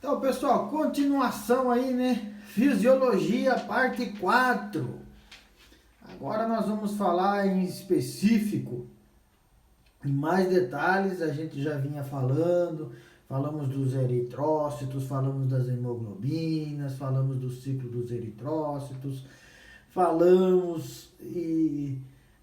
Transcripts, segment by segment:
Então, pessoal, continuação aí, né? Fisiologia, parte 4. Agora nós vamos falar em específico, em mais detalhes. A gente já vinha falamos dos eritrócitos, falamos das hemoglobinas, falamos do ciclo dos eritrócitos, falamos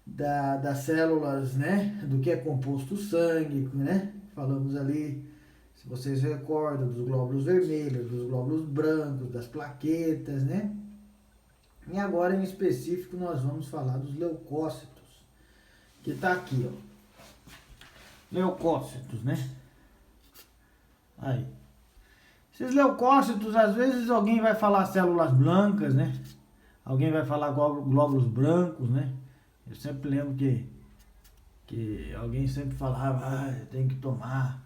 das células, né? Do que é composto o sangue, né? Falamos ali, se vocês recordam, dos glóbulos vermelhos, dos glóbulos brancos, das plaquetas, né? E agora em específico nós vamos falar dos leucócitos, que tá aqui, ó. Leucócitos, né? Aí. Esses leucócitos, às vezes alguém vai falar células brancas, né? Alguém vai falar glóbulos brancos, né? Eu sempre lembro que alguém sempre falava, tem que tomar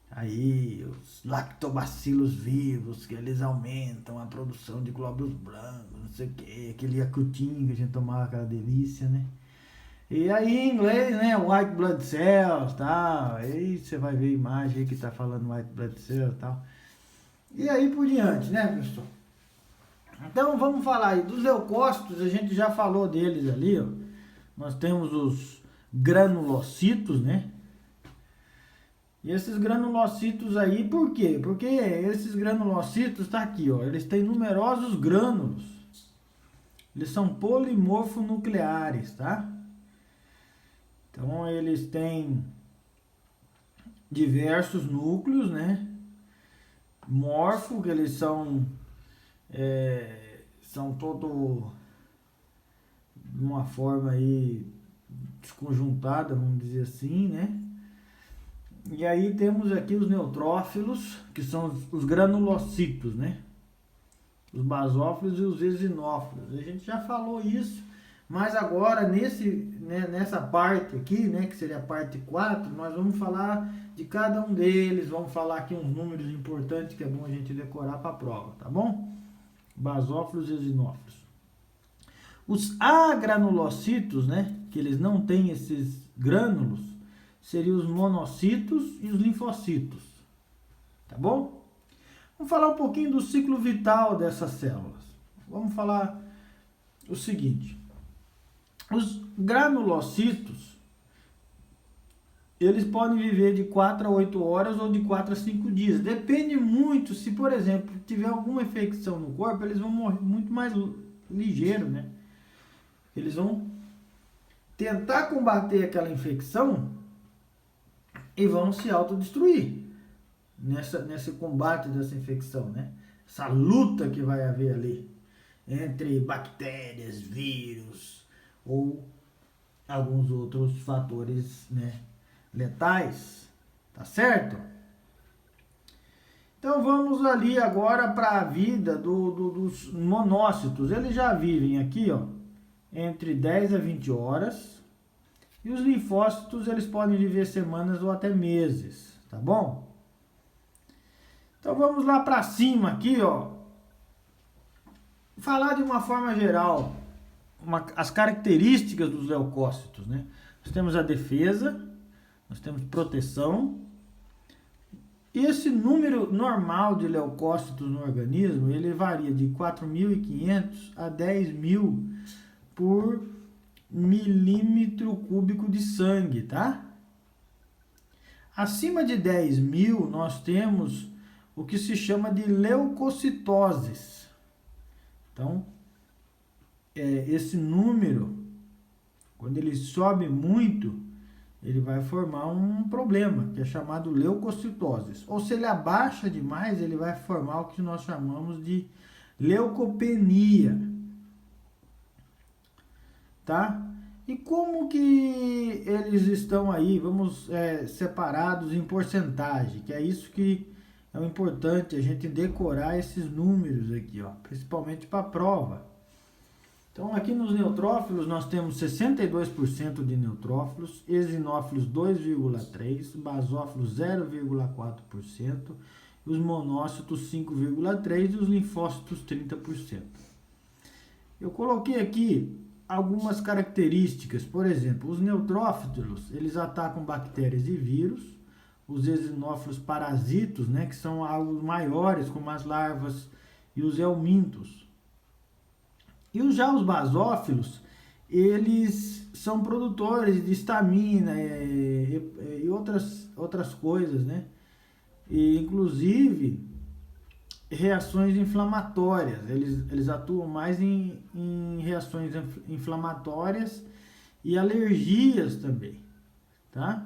aí os lactobacilos vivos, que eles aumentam a produção de glóbulos brancos, não sei o que, aquele Yakutin que a gente tomava, aquela delícia, né? E aí em inglês, né, white blood cells, tal, aí você vai ver a imagem aí que tá falando white blood cells, tal. E aí por diante, né, pessoal? Então vamos falar aí dos leucócitos, a gente já falou deles ali, ó. Nós temos os granulocitos, né? E esses granulocitos aí, por quê? Porque esses granulocitos tá aqui, ó, eles têm numerosos grânulos. Eles são polimorfonucleares, tá? Então eles têm diversos núcleos, né? Morfo, que eles são todo de uma forma aí desconjuntada, vamos dizer assim, né? E aí temos aqui os neutrófilos, que são os granulocitos, né? Os basófilos e os eosinófilos. A gente já falou isso, mas agora nessa parte aqui, né, que seria a parte 4, nós vamos falar de cada um deles, vamos falar aqui uns números importantes que é bom a gente decorar para a prova, tá bom? Basófilos e eosinófilos. Os agranulocitos, né, que eles não têm esses grânulos, seriam os monocitos e os linfocitos, tá bom? Vamos falar um pouquinho do ciclo vital dessas células. Vamos falar o seguinte: os granulocitos, eles podem viver de 4 a 8 horas ou de 4 a 5 dias. Depende muito, se por exemplo tiver alguma infecção no corpo, eles vão morrer muito mais ligeiro, né? Eles vão tentar combater aquela infecção e vão se autodestruir nesse combate dessa infecção, né? Essa luta que vai haver ali entre bactérias, vírus ou alguns outros fatores, né, letais, tá certo? Então vamos ali agora para a vida dos monócitos. Eles já vivem aqui, ó, entre 10 a 20 horas. E os linfócitos, eles podem viver semanas ou até meses, tá bom? Então vamos lá para cima aqui, ó. Falar de uma forma geral as características dos leucócitos, né? Nós temos a defesa, nós temos proteção. E esse número normal de leucócitos no organismo, ele varia de 4.500 a 10.000 por milímetro cúbico de sangue, tá? Acima de 10.000, nós temos o que se chama de leucocitoses. Então, esse número, quando ele sobe muito, ele vai formar um problema, que é chamado leucocitoses. Ou se ele abaixa demais, ele vai formar o que nós chamamos de leucopenia. Tá? E como que eles estão aí, vamos separados em porcentagem, que é isso que é o importante, a gente decorar esses números aqui, ó, principalmente para a prova. Então aqui nos neutrófilos nós temos 62% de neutrófilos, eosinófilos 2,3%, basófilos 0,4%, os monócitos 5,3% e os linfócitos 30%. Eu coloquei aqui algumas características, por exemplo, os neutrófilos, eles atacam bactérias e vírus, os eosinófilos parasitos, né, que são algos maiores, como as larvas e os helmintos. E já os basófilos, eles são produtores de histamina e outras coisas, né? E, inclusive, reações inflamatórias. Eles atuam mais em reações inflamatórias e alergias também, tá?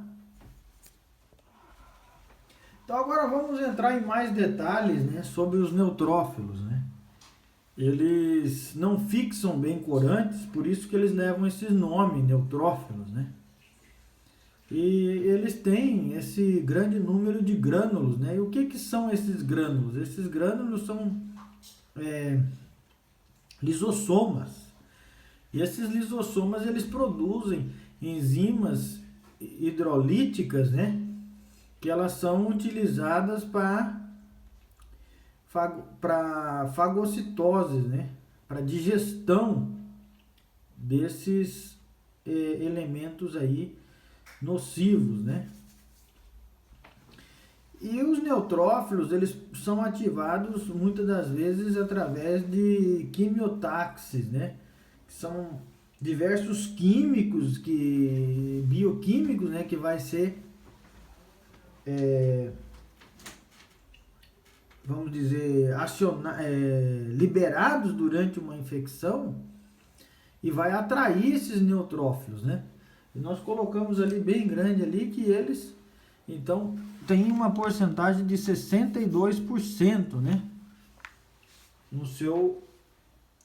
Então agora vamos entrar em mais detalhes, né, sobre os neutrófilos, né? Eles não fixam bem corantes, por isso que eles levam esse nome, neutrófilos, né? E eles têm esse grande número de grânulos, né? E o que são esses grânulos? Esses grânulos são lisossomas. E esses lisossomas, eles produzem enzimas hidrolíticas, né? Que elas são utilizadas para fagocitose, né? Para digestão desses elementos aí nocivos, né? E os neutrófilos, eles são ativados muitas das vezes através de quimiotaxis, né? São diversos bioquímicos, né? Que vai ser, vamos dizer, liberados durante uma infecção e vai atrair esses neutrófilos, né? E nós colocamos ali bem grande ali que eles, então, tem uma porcentagem de 62%, né?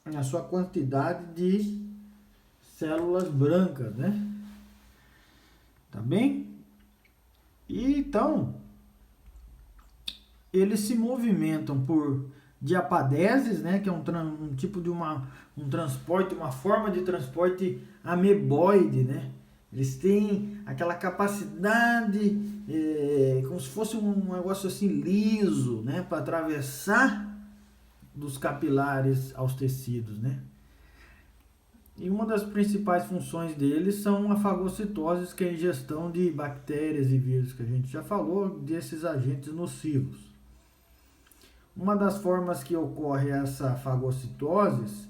Na sua quantidade de células brancas, né? Tá bem? E então, eles se movimentam por diapadeses, né? Que é um tipo de um transporte, uma forma de transporte ameboide, né? Eles têm aquela capacidade, como se fosse um negócio assim liso, né? Para atravessar dos capilares aos tecidos, né? E uma das principais funções deles são a fagocitose, que é a ingestão de bactérias e vírus, que a gente já falou, desses agentes nocivos. Uma das formas que ocorre essa fagocitose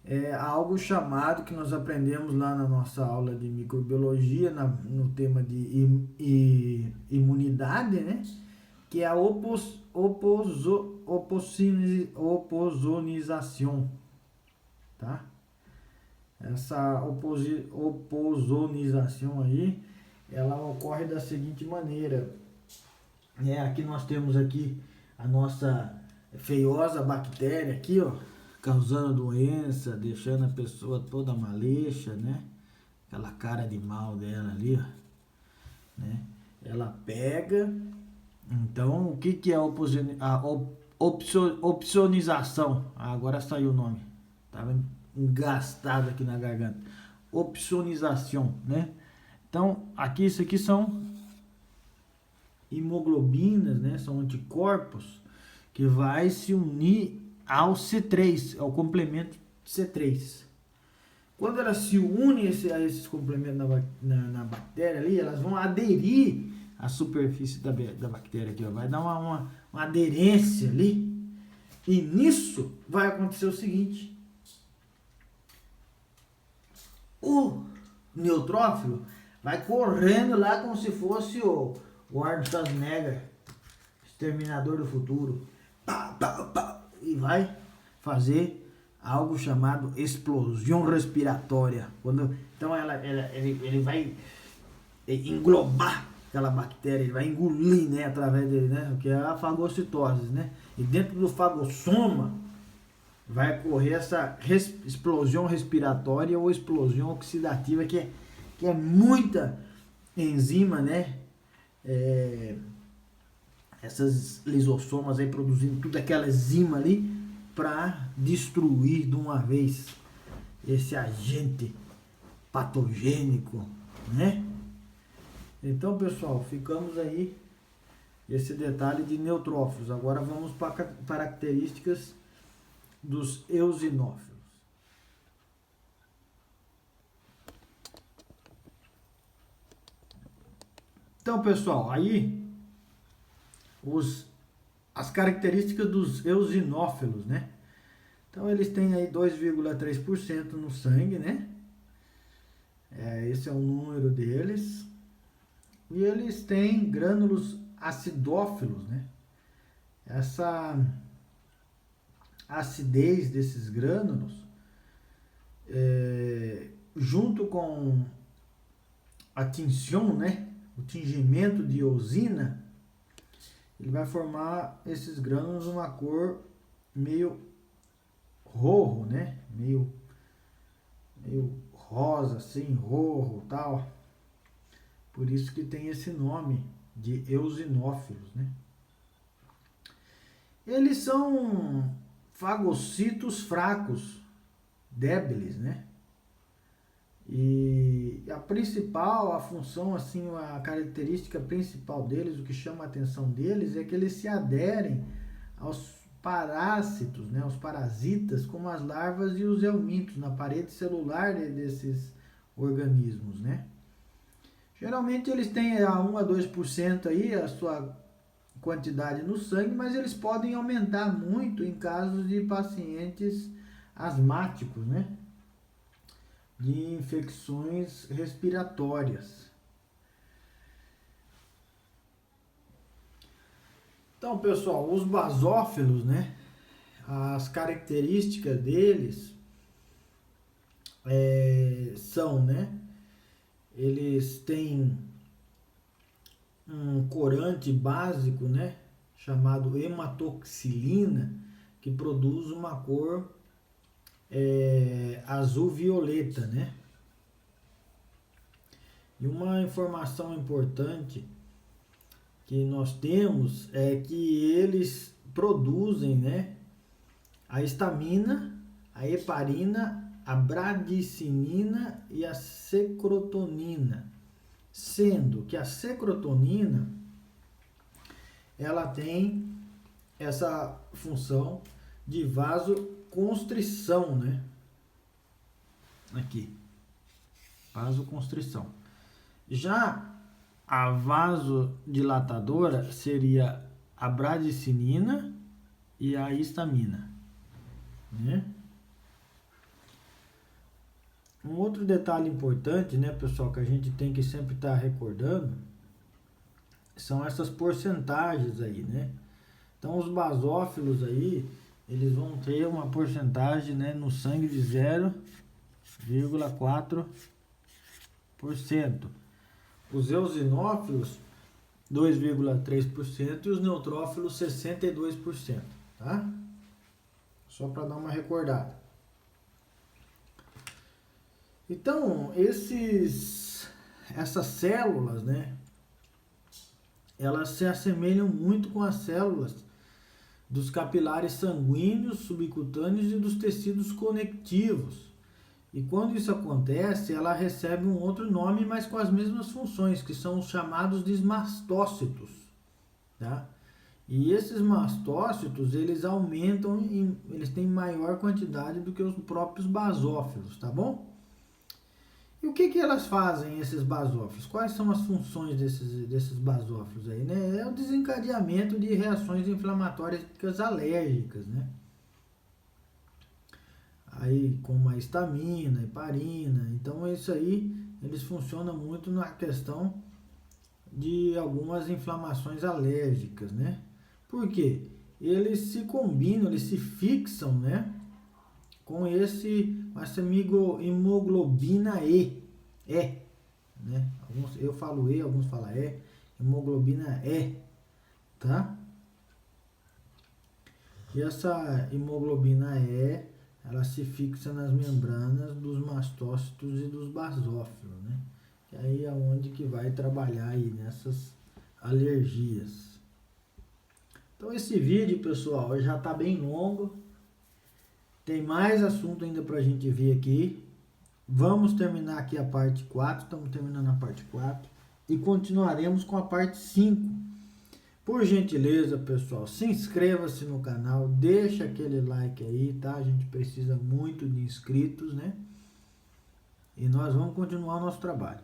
é algo chamado, que nós aprendemos lá na nossa aula de microbiologia, no tema de imunidade, né? Que é a oposonização, tá? Essa oposonização aí, ela ocorre da seguinte maneira, né? Aqui nós temos aqui a nossa feiosa bactéria aqui, ó, causando doença, deixando a pessoa toda malecha, né? Aquela cara de mal dela ali, ó, né? Ela pega. Então, o que é a opsonização? Agora saiu o nome. Tava engastado aqui na garganta. Opsonização, né? Então, isso aqui são imoglobinas, né? São anticorpos que vai se unir ao C3, ao complemento C3. Quando elas se unem a esses complementos na bactéria ali, elas vão aderir à superfície da bactéria aqui, ó. Vai dar uma aderência ali. E nisso vai acontecer o seguinte: o neutrófilo vai correndo lá como se fosse o Arnold Schwarzenegger, Exterminador do Futuro. Pá, pá, pá, e vai fazer algo chamado explosão respiratória. Então ele vai englobar aquela bactéria, ele vai engolir, né, através dele, né, que é a fagocitose, né? E dentro do fagossoma vai ocorrer essa explosão respiratória ou explosão oxidativa, que é muita enzima, né? Essas lisossomas aí produzindo tudo aquela enzima ali para destruir de uma vez esse agente patogênico, né? Então, pessoal, ficamos aí esse detalhe de neutrófilos. Agora vamos para características dos eosinófilos. Então, pessoal, aí as características dos eosinófilos, né? Então eles têm aí 2,3% no sangue, né? Esse é o número deles. E eles têm grânulos acidófilos, né? Essa acidez desses grânulos, junto com a tinção, né? O tingimento de eosina, ele vai formar esses grânulos uma cor meio rojo, né? Meio rosa, assim, rojo, tal. Por isso que tem esse nome de eosinófilos, né? Eles são fagocitos fracos, débeis, né? E a função, assim, a característica principal deles, o que chama a atenção deles é que eles se aderem aos parásitos, né? Os parasitas, como as larvas e os helmintos, na parede celular desses organismos, né? Geralmente eles têm a 1 a 2% aí a sua quantidade no sangue, mas eles podem aumentar muito em casos de pacientes asmáticos, né? De infecções respiratórias. Então, pessoal, os basófilos, né? As características deles são, né? Eles têm um corante básico, né? Chamado hematoxilina, que produz uma cor azul-violeta, né? E uma informação importante que nós temos é que eles produzem, né, a histamina, a heparina, a bradicinina e a secrotonina, sendo que a secrotonina ela tem essa função de vasoconstrição, né? Aqui, vasoconstrição. Já a vasodilatadora seria a bradicinina e a histamina, né? Um outro detalhe importante, né, pessoal, que a gente tem que sempre estar recordando, são essas porcentagens aí, né? Então, os basófilos aí, eles vão ter uma porcentagem, né, no sangue de 0,4%. Os eosinófilos, 2,3% e os neutrófilos, 62%, tá? Só para dar uma recordada. Então, essas células, né, elas se assemelham muito com as células dos capilares sanguíneos, subcutâneos e dos tecidos conectivos. E quando isso acontece, ela recebe um outro nome, mas com as mesmas funções, que são os chamados de mastócitos, tá? E esses mastócitos, eles aumentam, eles têm maior quantidade do que os próprios basófilos, tá bom? E o que elas fazem, esses basófilos? Quais são as funções desses basófilos aí, né? É o desencadeamento de reações inflamatórias alérgicas, né? Aí, como a histamina, heparina. Então, isso aí, eles funcionam muito na questão de algumas inflamações alérgicas, né? Por quê? Eles se combinam, eles se fixam, né? Com essa hemoglobina E, né? Eu falo E, alguns falam E, hemoglobina E, tá? E essa hemoglobina E, ela se fixa nas membranas dos mastócitos e dos basófilos, né? Que aí é onde que vai trabalhar aí nessas alergias. Então esse vídeo, pessoal, já tá bem longo. Tem mais assunto ainda pra gente ver aqui. Vamos terminar aqui a parte 4, estamos terminando a parte 4 e continuaremos com a parte 5. Por gentileza, pessoal, se inscreva-se no canal, deixa aquele like aí, tá? A gente precisa muito de inscritos, né? E nós vamos continuar o nosso trabalho.